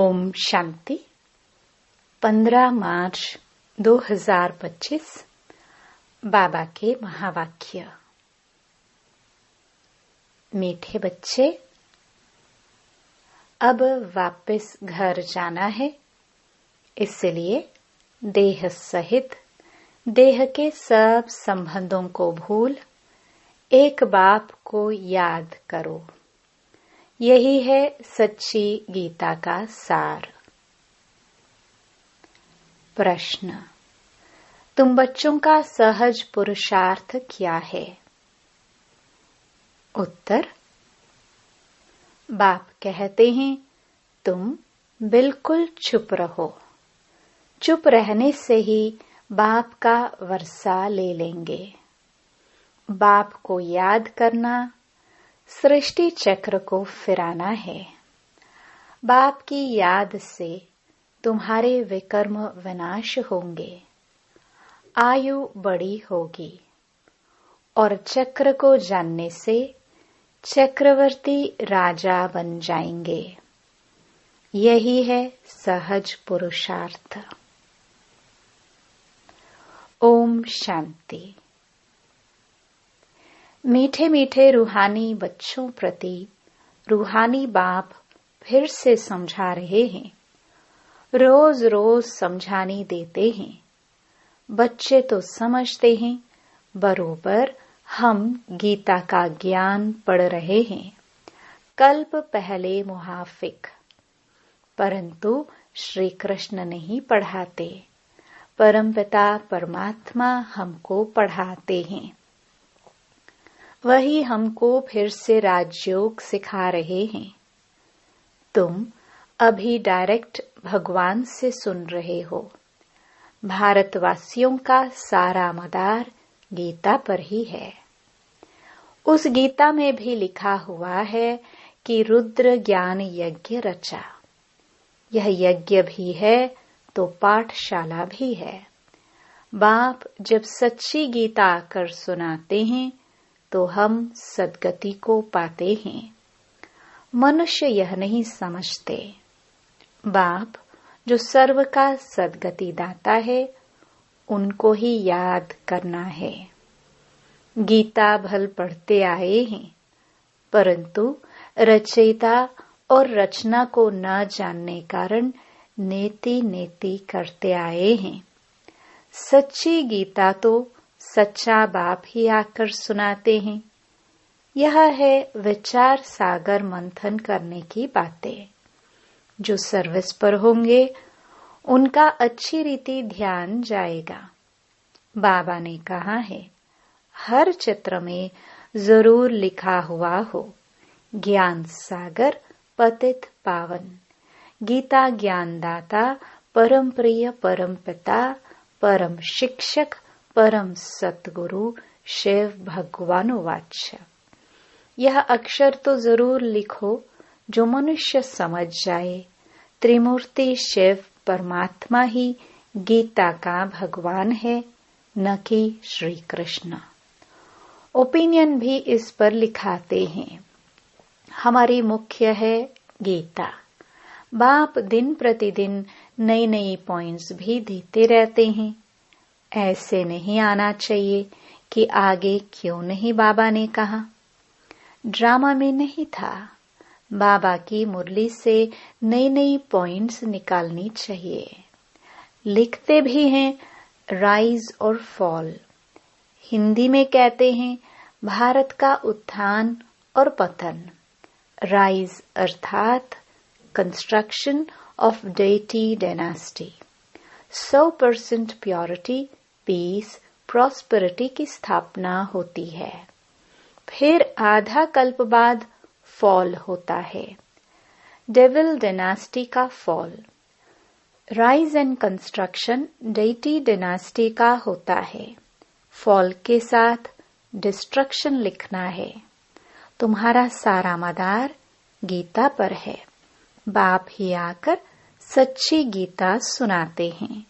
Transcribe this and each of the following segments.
ओम शांति। 15 मार्च 2025 बाबा के महावाक्य। मीठे बच्चे, अब वापस घर जाना है, इसलिए देह सहित देह के सब संबंधों को भूल एक बाप को याद करो। यही है सच्ची गीता का सार। प्रश्न: तुम बच्चों का सहज पुरुषार्थ क्या है? उत्तर: बाप कहते हैं, तुम बिल्कुल चुप रहो। चुप रहने से ही बाप का वर्षा ले लेंगे। बाप को याद करना सृष्टि चक्र को फिराना है। बाप की याद से तुम्हारे विकर्म विनाश होंगे, आयु बड़ी होगी और चक्र को जानने से चक्रवर्ती राजा बन जाएंगे। यही है सहज पुरुषार्थ। ओम शांति। मीठे मीठे रूहानी बच्चों प्रति रूहानी बाप फिर से समझा रहे हैं। रोज रोज समझानी देते हैं। बच्चे तो समझते हैं, बरोबर हम गीता का ज्ञान पढ़ रहे हैं, कल्प पहले मुहाफिक। परंतु श्री कृष्ण नहीं पढ़ाते, परमपिता परमात्मा हमको पढ़ाते हैं। वही हमको फिर से राजयोग सिखा रहे हैं। तुम अभी डायरेक्ट भगवान से सुन रहे हो। भारतवासियों का सारा मदार गीता पर ही है। उस गीता में भी लिखा हुआ है कि रुद्र ज्ञान यज्ञ रचा। यह यज्ञ भी है तो पाठशाला भी है। बाप जब सच्ची गीता आकर सुनाते हैं तो हम सद्गति को पाते हैं। मनुष्य यह नहीं समझते। बाप जो सर्व का सद्गति दाता है, उनको ही याद करना है। गीता भल पढ़ते आए हैं, परंतु रचयिता और रचना को न जानने कारण नेति नेति करते आए हैं। सच्ची गीता तो सच्चा बाप ही आकर सुनाते हैं। यह है विचार सागर मंथन करने की बातें। जो सर्विस पर होंगे उनका अच्छी रीति ध्यान जाएगा। बाबा ने कहा है, हर चित्र में जरूर लिखा हुआ हो, ज्ञान सागर पतित पावन। गीता ज्ञानदाता परम प्रिय परम पिता परम शिक्षक परम सतगुरु शिव भगवानुवाच। यह अक्षर तो जरूर लिखो जो मनुष्य समझ जाए। त्रिमूर्ति शिव परमात्मा ही गीता का भगवान है, न कि श्री कृष्ण। ओपिनियन भी इस पर लिखाते हैं। हमारी मुख्य है गीता। बाप दिन प्रतिदिन नई नई पॉइंट्स भी देते रहते हैं। ऐसे नहीं आना चाहिए कि आगे क्यों नहीं बाबा ने कहा। ड्रामा में नहीं था। बाबा की मुरली से नई नई पॉइंट्स निकालनी चाहिए। लिखते भी हैं राइज और फॉल। हिंदी में कहते हैं भारत का उत्थान और पतन। राइज अर्थात construction of deity dynasty. 100% purity, peace, prosperity की स्थापना होती है। फिर आधा कल्प बाद फॉल होता है, डेविल डायनास्टी का fall. Rise and construction deity dynasty का होता है। फॉल के साथ डिस्ट्रक्शन लिखना है। तुम्हारा सारा मदार गीता पर है। बाप ही आकर सच्ची गीता सुनाते हैं।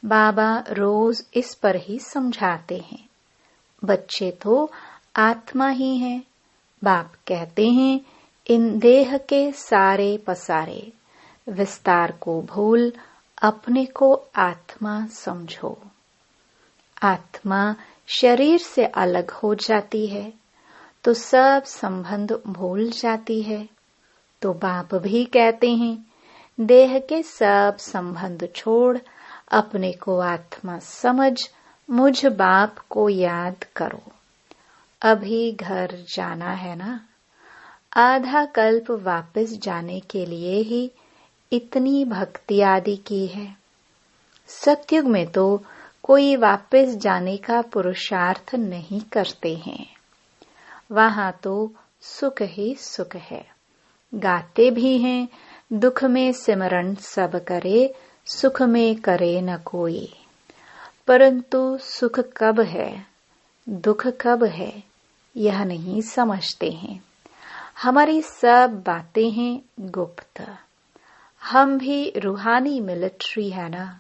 बाबा रोज इस पर ही समझाते हैं। बच्चे तो आत्मा ही हैं। बाप कहते हैं, इन देह के सारे पसारे विस्तार को भूल अपने को आत्मा समझो। आत्मा शरीर से अलग हो जाती है तो सब संबंध भूल जाती है। तो बाप भी कहते हैं, देह के सब संबंध छोड़ अपने को आत्मा समझ मुझ बाप को याद करो। अभी घर जाना है ना। आधा कल्प वापस जाने के लिए ही इतनी भक्ति आदि की है। सतयुग में तो कोई वापस जाने का पुरुषार्थ नहीं करते हैं। वहां तो सुख ही सुख है। गाते भी हैं, दुख में सिमरन सब करे, सुख में करे न कोई। परंतु सुख कब है, दुख कब है, यह नहीं समझते हैं। हमारी सब बातें हैं गुप्त। हम भी रूहानी मिलिट्री है ना।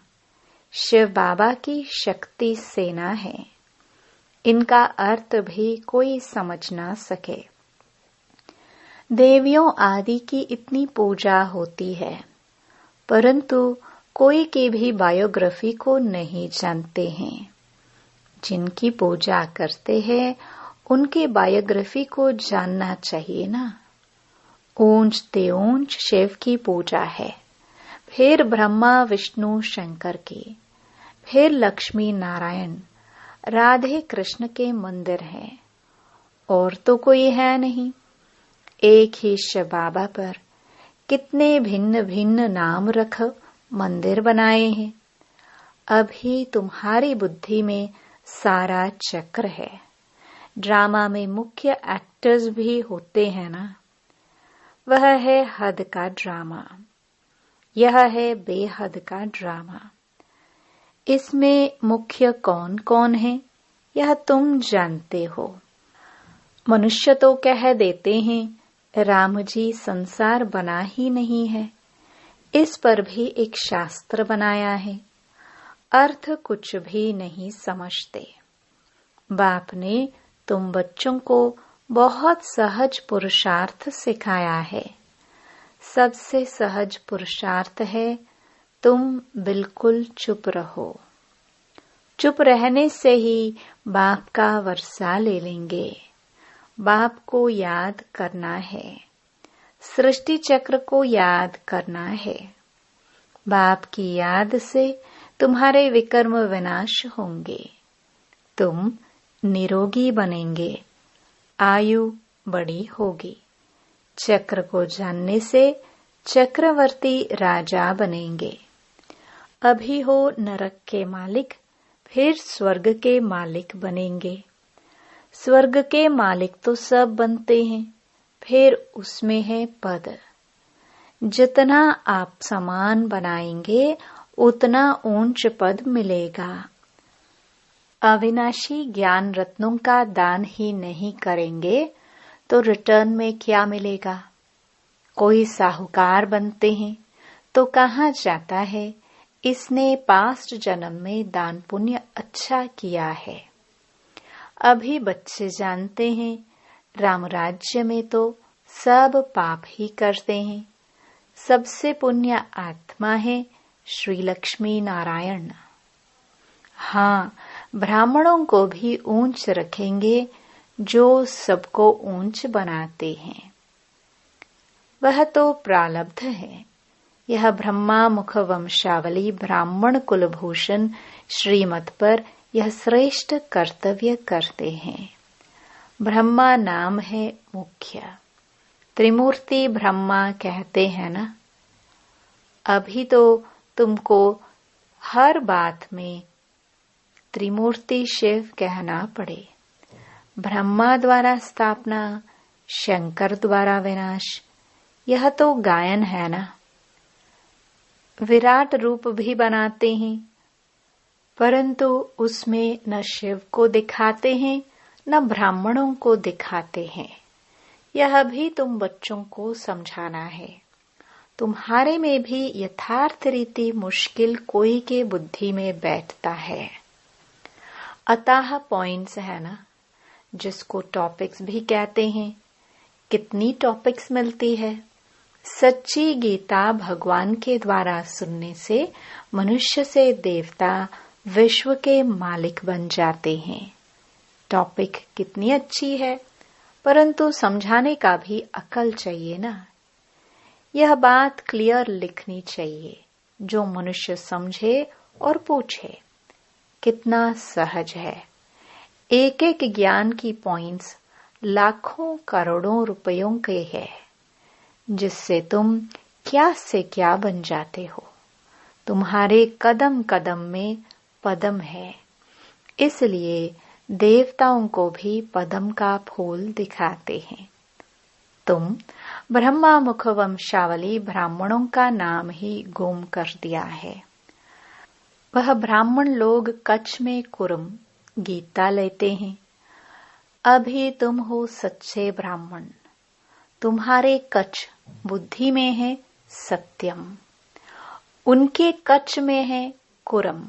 शिव बाबा की शक्ति सेना है। इनका अर्थ भी कोई समझ ना सके। देवियों आदि की इतनी पूजा होती है, परंतु कोई की भी बायोग्राफी को नहीं जानते हैं। जिनकी पूजा करते हैं उनके बायोग्राफी को जानना चाहिए ना। ऊंच ते ऊंच शिव की पूजा है, फिर ब्रह्मा विष्णु शंकर की, फिर लक्ष्मी नारायण राधे कृष्ण के मंदिर हैं। और तो कोई है नहीं। एक ही शिव बाबा पर कितने भिन्न भिन्न नाम रख मंदिर बनाए हैं। अभी तुम्हारी बुद्धि में सारा चक्र है। ड्रामा में मुख्य एक्टर्स भी होते हैं ना। वह है हद का ड्रामा, यह है बेहद का ड्रामा। इसमें मुख्य कौन कौन है यह तुम जानते हो। मनुष्य तो कह देते हैं राम जी संसार बना ही नहीं है। इस पर भी एक शास्त्र बनाया है। अर्थ कुछ भी नहीं समझते। बाप ने तुम बच्चों को बहुत सहज पुरुषार्थ सिखाया है। सबसे सहज पुरुषार्थ है तुम बिल्कुल चुप रहो। चुप रहने से ही बाप का वर्षा ले लेंगे। बाप को याद करना है, सृष्टि चक्र को याद करना है। बाप की याद से तुम्हारे विकर्म विनाश होंगे। तुम निरोगी बनेंगे, आयु बड़ी होगी। चक्र को जानने से चक्रवर्ती राजा बनेंगे। अभी हो नरक के मालिक, फिर स्वर्ग के मालिक बनेंगे। स्वर्ग के मालिक तो सब बनते हैं, फिर उसमें है पद। जितना आप समान बनाएंगे उतना ऊंच पद मिलेगा। अविनाशी ज्ञान रत्नों का दान ही नहीं करेंगे तो रिटर्न में क्या मिलेगा। कोई साहूकार बनते हैं तो कहाँ जाता है, इसने पास्ट जन्म में दान पुण्य अच्छा किया है। अभी बच्चे जानते हैं राम राज्य में तो सब पाप ही करते हैं। सबसे पुण्य आत्मा है श्री लक्ष्मी नारायण। हाँ, ब्राह्मणों को भी ऊंच रखेंगे जो सबको ऊंच बनाते हैं। वह तो प्रारब्ध है। यह ब्रह्मा मुख वंशावली ब्राह्मण कुलभूषण श्रीमत पर यह श्रेष्ठ कर्तव्य करते हैं। ब्रह्मा नाम है मुख्य। त्रिमूर्ति ब्रह्मा कहते हैं ना। अभी तो तुमको हर बात में त्रिमूर्ति शिव कहना पड़े। ब्रह्मा द्वारा स्थापना, शंकर द्वारा विनाश, यह तो गायन है ना। विराट रूप भी बनाते हैं, परंतु उसमें न शिव को दिखाते हैं न ब्राह्मणों को दिखाते हैं। यह भी तुम बच्चों को समझाना है। तुम्हारे में भी यथार्थ रीति मुश्किल कोई के बुद्धि में बैठता है। अतः पॉइंट्स है ना, जिसको टॉपिक्स भी कहते हैं। कितनी टॉपिक्स मिलती है, सच्ची गीता भगवान के द्वारा सुनने से मनुष्य से देवता विश्व के मालिक बन जाते हैं। टॉपिक कितनी अच्छी है, परंतु समझाने का भी अकल चाहिए ना। यह बात क्लियर लिखनी चाहिए जो मनुष्य समझे और पूछे। कितना सहज है। एक एक ज्ञान की पॉइंट्स लाखों करोड़ों रुपयों के है, जिससे तुम क्या से क्या बन जाते हो। तुम्हारे कदम कदम में पद्म है, इसलिए देवताओं को भी पद्म का फूल दिखाते हैं। तुम ब्रह्मा मुख वंशावली ब्राह्मणों का नाम ही गुम कर दिया है। वह ब्राह्मण लोग कच्छ में कुर्म गीता लेते हैं। अभी तुम हो सच्चे ब्राह्मण। तुम्हारे कच्छ बुद्धि में है सत्यम, उनके कच्छ में है कुर्म।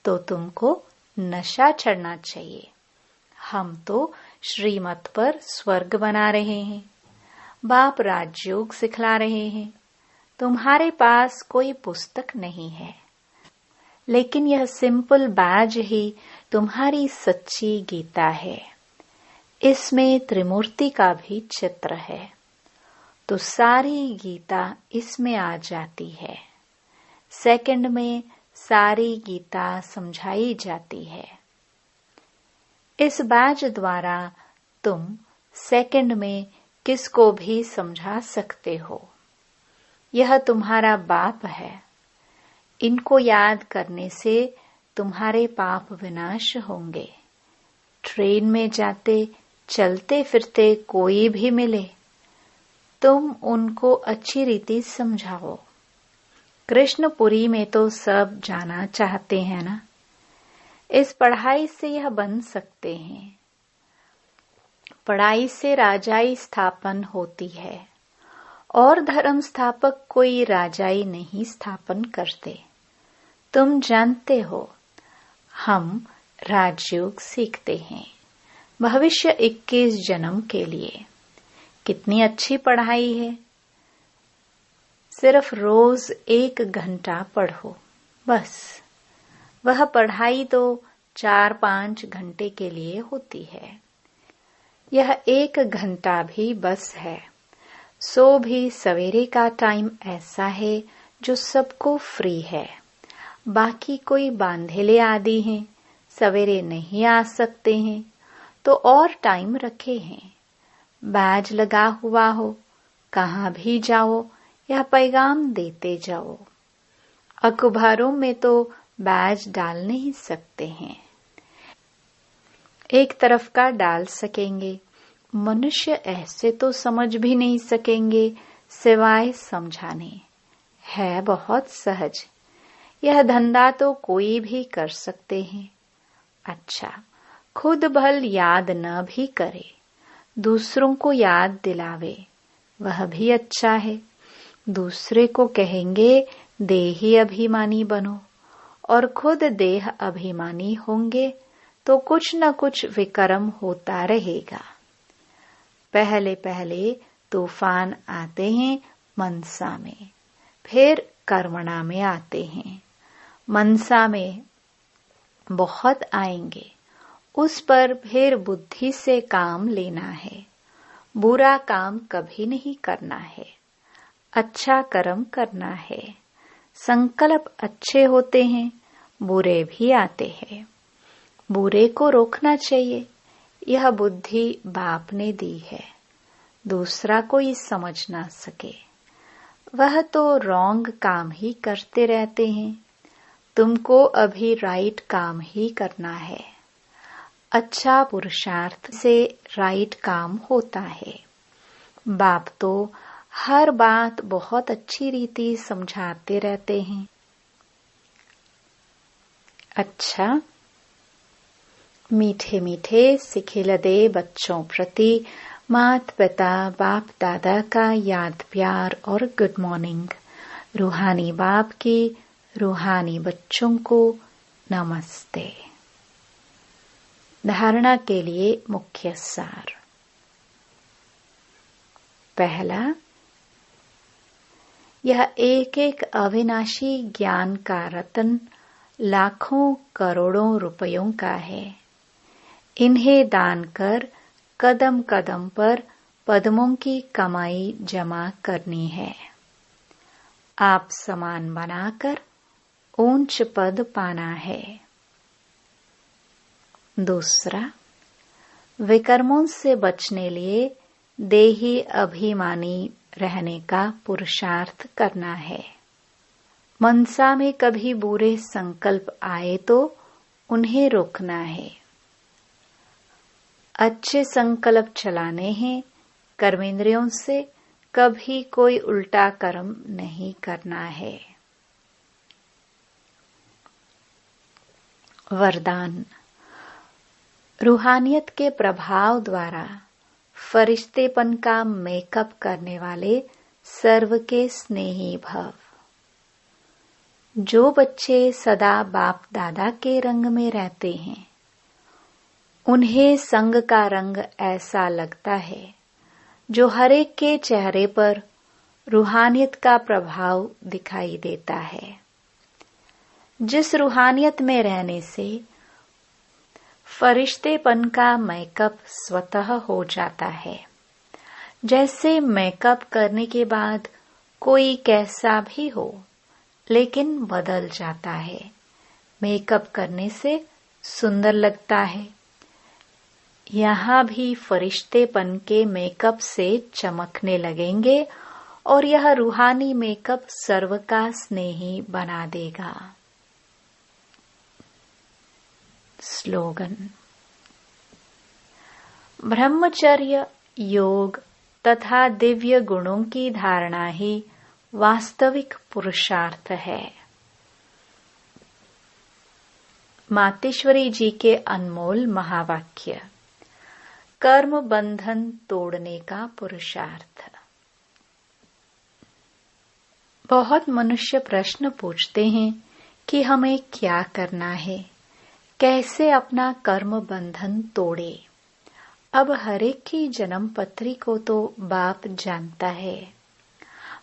तो तुमको नशा चढ़ना चाहिए। हम तो श्रीमत पर स्वर्ग बना रहे हैं, बाप राजयोग सिखला रहे हैं। तुम्हारे पास कोई पुस्तक नहीं है, लेकिन यह सिंपल बैज ही तुम्हारी सच्ची गीता है। इसमें त्रिमूर्ति का भी चित्र है, तो सारी गीता इसमें आ जाती है। सेकंड में सारी गीता समझाई जाती है। इस बैज द्वारा तुम सेकंड में किसको भी समझा सकते हो। यह तुम्हारा बाप है। इनको याद करने से तुम्हारे पाप विनाश होंगे। ट्रेन में जाते चलते फिरते कोई भी मिले, तुम उनको अच्छी रीति समझाओ। कृष्णपुरी में तो सब जाना चाहते हैं ना। इस पढ़ाई से यह बन सकते हैं। पढ़ाई से राजाई स्थापन होती है, और धर्म स्थापक कोई राजाई नहीं स्थापन करते। तुम जानते हो, हम राजयोग सीखते हैं भविष्य 21 जन्म के लिए। कितनी अच्छी पढ़ाई है। सिर्फ रोज 1 घंटा पढ़ो बस। वह पढ़ाई तो 4-5 घंटे के लिए होती है। यह 1 घंटा भी बस है। सो भी सवेरे का टाइम ऐसा है जो सबको फ्री है। बाकी कोई बांधेले आदि हैं, सवेरे नहीं आ सकते हैं, तो और टाइम रखे हैं। बैज लगा हुआ हो, कहाँ भी जाओ यह पैगाम देते जाओ। अखबारों में तो बैज डाल नहीं सकते हैं, एक तरफ का डाल सकेंगे। मनुष्य ऐसे तो समझ भी नहीं सकेंगे सिवाय समझाने। है बहुत सहज। यह धंधा तो कोई भी कर सकते हैं। अच्छा, खुद भल याद न भी करे, दूसरों को याद दिलावे, वह भी अच्छा है। दूसरे को कहेंगे देही अभिमानी बनो, और खुद देह अभिमानी होंगे तो कुछ न कुछ विक्रम होता रहेगा। पहले पहले तूफान आते हैं मनसा में, फिर कर्मणा में आते हैं। मनसा में बहुत आएंगे, उस पर फिर बुद्धि से काम लेना है। बुरा काम कभी नहीं करना है, अच्छा कर्म करना है। संकल्प अच्छे होते हैं, बुरे भी आते हैं। बुरे को रोकना चाहिए। यह बुद्धि बाप ने दी है, दूसरा कोई समझ ना सके। वह तो रॉन्ग काम ही करते रहते हैं। तुमको अभी राइट काम ही करना है। अच्छा पुरुषार्थ से राइट काम होता है। बाप तो हर बात बहुत अच्छी रीति समझाते रहते हैं। अच्छा, मीठे मीठे सिखिलदे बच्चों प्रति मात पिता बाप दादा का याद प्यार और गुड मॉर्निंग। रूहानी बाप की रूहानी बच्चों को नमस्ते। धारणा के लिए मुख्य सार। पहला, यह एक एक अविनाशी ज्ञान का रत्न लाखों करोड़ों रुपयों का है। इन्हें दान कर कदम कदम पर पद्मों की कमाई जमा करनी है। आप समान बनाकर ऊंच पद पाना है। दूसरा, विकर्मों से बचने लिए देही अभिमानी रहने का पुरुषार्थ करना है। मनसा में कभी बुरे संकल्प आए तो उन्हें रोकना है। अच्छे संकल्प चलाने हैं। कर्मेंद्रियों से कभी कोई उल्टा कर्म नहीं करना है। वरदान। रूहानियत के प्रभाव द्वारा फरिश्तेपन का मेकअप करने वाले सर्व के स्नेही भव। जो बच्चे सदा बाप दादा के रंग में रहते हैं, उन्हें संग का रंग ऐसा लगता है जो हर एक के चेहरे पर रूहानियत का प्रभाव दिखाई देता है। जिस रूहानियत में रहने से फरिश्तेपन का मेकअप स्वतः हो जाता है। जैसे मेकअप करने के बाद कोई कैसा भी हो लेकिन बदल जाता है। मेकअप करने से सुंदर लगता है। यहाँ भी फरिश्तेपन के मेकअप से चमकने लगेंगे और यह रूहानी मेकअप सर्व का स्नेही बना देगा। स्लोगन। ब्रह्मचर्य, योग तथा दिव्य गुणों की धारणा ही वास्तविक पुरुषार्थ है। मातेश्वरी जी के अनमोल महावाक्य। कर्म बंधन तोड़ने का पुरुषार्थ। बहुत मनुष्य प्रश्न पूछते हैं कि हमें क्या करना है, कैसे अपना कर्म बंधन तोड़े। अब हरेक की जन्म पत्री को तो बाप जानता है।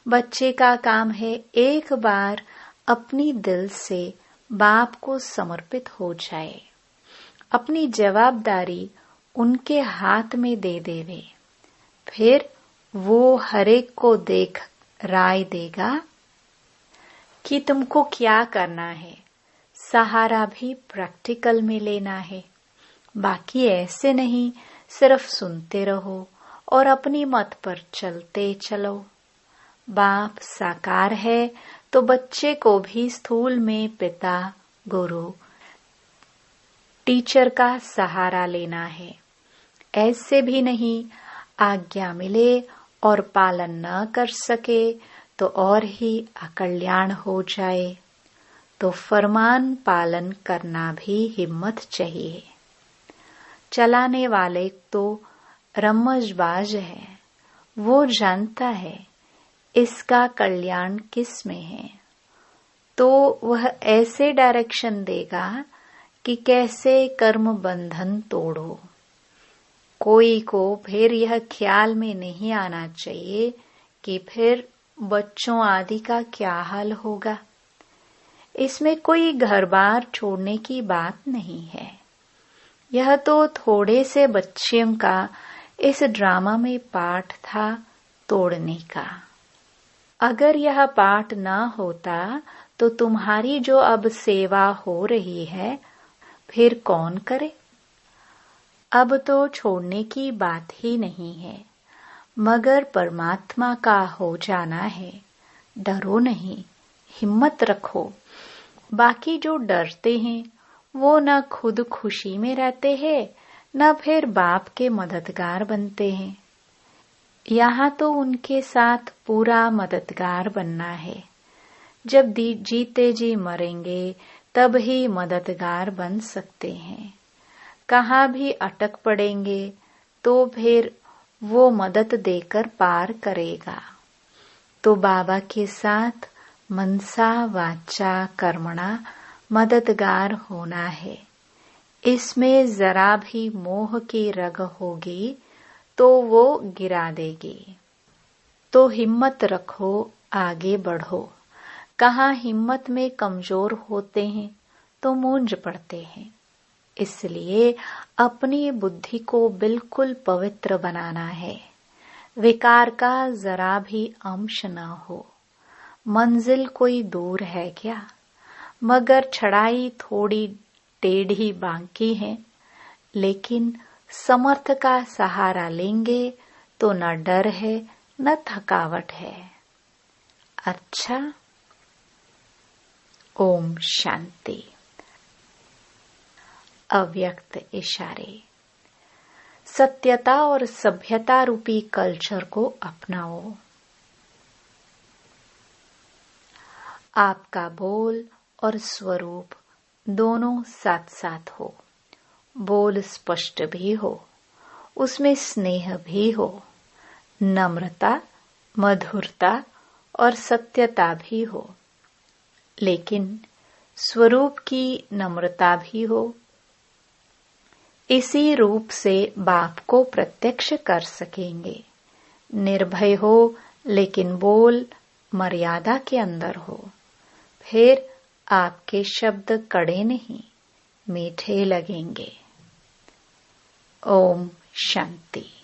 बच्चे का काम है एक बार अपनी दिल से बाप को समर्पित हो जाए, अपनी जवाबदारी उनके हाथ में दे देवे। फिर वो हरेक को देख राय देगा कि तुमको क्या करना है। सहारा भी प्रैक्टिकल में लेना है। बाकी ऐसे नहीं सिर्फ सुनते रहो और अपनी मत पर चलते चलो। बाप साकार है तो बच्चे को भी स्थूल में पिता, गुरु, टीचर का सहारा लेना है। ऐसे भी नहीं आज्ञा मिले और पालन न कर सके तो और ही अकल्याण हो जाए। तो फरमान पालन करना भी हिम्मत चाहिए। चलाने वाले तो रम्मजबाज है, वो जानता है इसका कल्याण किस में है, तो वह ऐसे डायरेक्शन देगा कि कैसे कर्म बंधन तोड़ो। कोई को फिर यह ख्याल में नहीं आना चाहिए कि फिर बच्चों आदि का क्या हाल होगा। इसमें कोई घर बार छोड़ने की बात नहीं है। यह तो थोड़े से बच्चों का इस ड्रामा में पाठ था तोड़ने का। अगर यह पाठ न होता तो तुम्हारी जो अब सेवा हो रही है फिर कौन करे। अब तो छोड़ने की बात ही नहीं है, मगर परमात्मा का हो जाना है। डरो नहीं, हिम्मत रखो। बाकी जो डरते हैं वो न खुद खुशी में रहते हैं न फिर बाप के मददगार बनते हैं। यहाँ तो उनके साथ पूरा मददगार बनना है। जब जीते जी मरेंगे तब ही मददगार बन सकते हैं। कहाँ भी अटक पड़ेंगे तो फिर वो मदद देकर पार करेगा। तो बाबा के साथ मनसा वाचा कर्मणा मददगार होना है। इसमें जरा भी मोह की रग होगी तो वो गिरा देगी। तो हिम्मत रखो आगे बढ़ो। कहाँ हिम्मत में कमजोर होते हैं तो मूंझ पड़ते हैं। इसलिए अपनी बुद्धि को बिल्कुल पवित्र बनाना है। विकार का जरा भी अंश न हो। मंजिल कोई दूर है क्या, मगर चढ़ाई थोड़ी टेढ़ी बांकी है। लेकिन समर्थ का सहारा लेंगे तो न डर है न थकावट है। अच्छा, ओम शांति। अव्यक्त इशारे। सत्यता और सभ्यता रूपी कल्चर को अपनाओ। आपका बोल और स्वरूप दोनों साथ साथ हो। बोल स्पष्ट भी हो, उसमें स्नेह भी हो, नम्रता, मधुरता और सत्यता भी हो, लेकिन स्वरूप की नम्रता भी हो। इसी रूप से बाप को प्रत्यक्ष कर सकेंगे। निर्भय हो, लेकिन बोल मर्यादा के अंदर हो। फिर आपके शब्द कड़े नहीं, मीठे लगेंगे। ओम शांति।